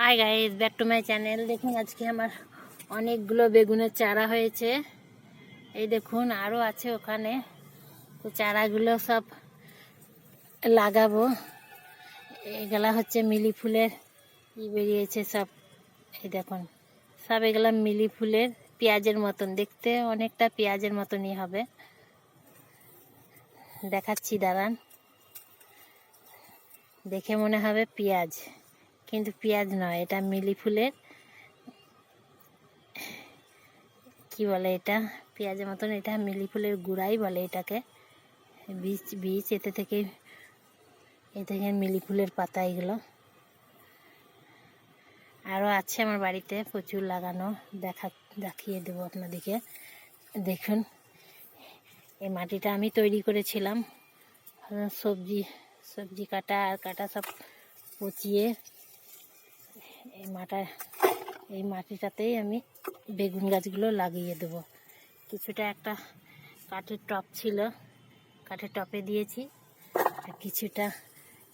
Hi guys, back to my channel. দেখুন আজকে আমার অনেকগুলো বেগুনের চারা হয়েছে। এই দেখুন আরও আছে ওখানে। তো চারাগুলো সব লাগাবো। এগুলা হচ্ছে মিলি ফুলের বেরিয়েছে সব। এই দেখুন সব এগুলা মিলি ফুলের, পেঁয়াজের মতন দেখতে, অনেকটা পেঁয়াজের মতনই হবে। দেখাচ্ছি দাঁড়ান, দেখে মনে হবে পেঁয়াজ, কিন্তু পেঁয়াজ নয়, এটা মিলি ফুলের কি বলে, এটা পেঁয়াজের মতন, এটা মিলি ফুলের গুঁড়াই বলে এটাকে। বীজ বীজ এতে থেকে মিলি ফুলের পাতা। এগুলো আরও আছে আমার বাড়িতে প্রচুর লাগানো, দেখিয়ে দেবো আপনাদেরকে। দেখুন এই মাটিটা আমি তৈরি করেছিলাম সবজি কাটা সব পচিয়ে এই মাটিটাতেই আমি বেগুন গাছগুলো লাগিয়ে দেবো। কিছুটা একটা কাঠের টপ ছিল, কাঠের টপে দিয়েছি, আর কিছুটা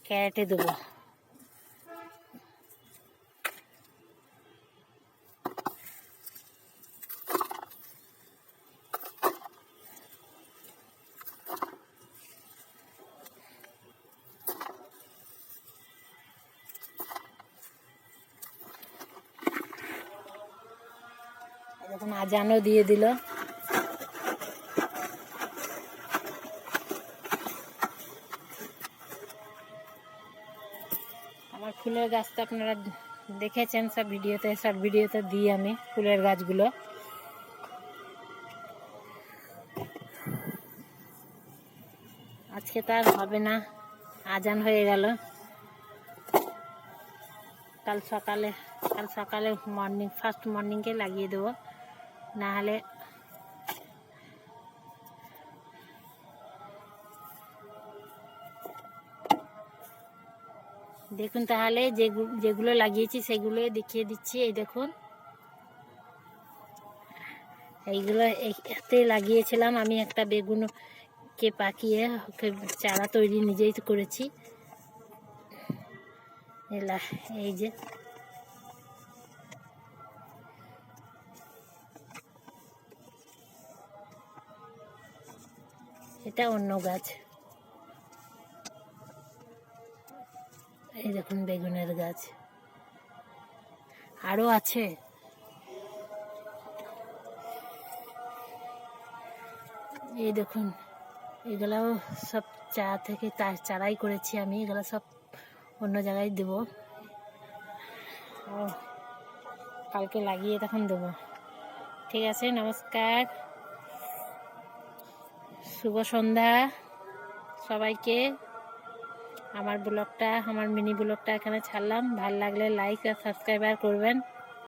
ক্যারেটে দেবো। এখন আজানও দিয়ে দিল। আমার ফুলের গাছ তো আপনারা দেখেছেন সব ভিডিওতে, শর্ট ভিডিওতে দিই আমি ফুলের গাছগুলো। আজকে তো আর হবে না, আজান হয়ে গেল। কাল সকালে ফার্স্ট মর্নিংকে লাগিয়ে দেবো, না হলে দেখুন তাহলে যেগুলো লাগিয়েছি সেগুলো দেখিয়ে দিচ্ছি। এই দেখুন এইগুলো এতে লাগিয়েছিলাম আমি, একটা বেগুনকে পাকিয়ে চারা তৈরি নিজেই করেছি। এই যে এটা অন্য গাছ। এই দেখুন বেগুনের গাছ আরও আছে। এই দেখুন এগুলাও সব চারাই করেছি আমি, এগুলো সব অন্য জায়গায় দেবো, কালকে লাগিয়ে তখন দেবো। ঠিক আছে, নমস্কার, শুভ সন্ধ্যা সবাইকে। আমার মিনি ব্লগটা এখানে ছাড়লাম। ভালো লাগলে লাইক আর সাবস্ক্রাইব করবেন।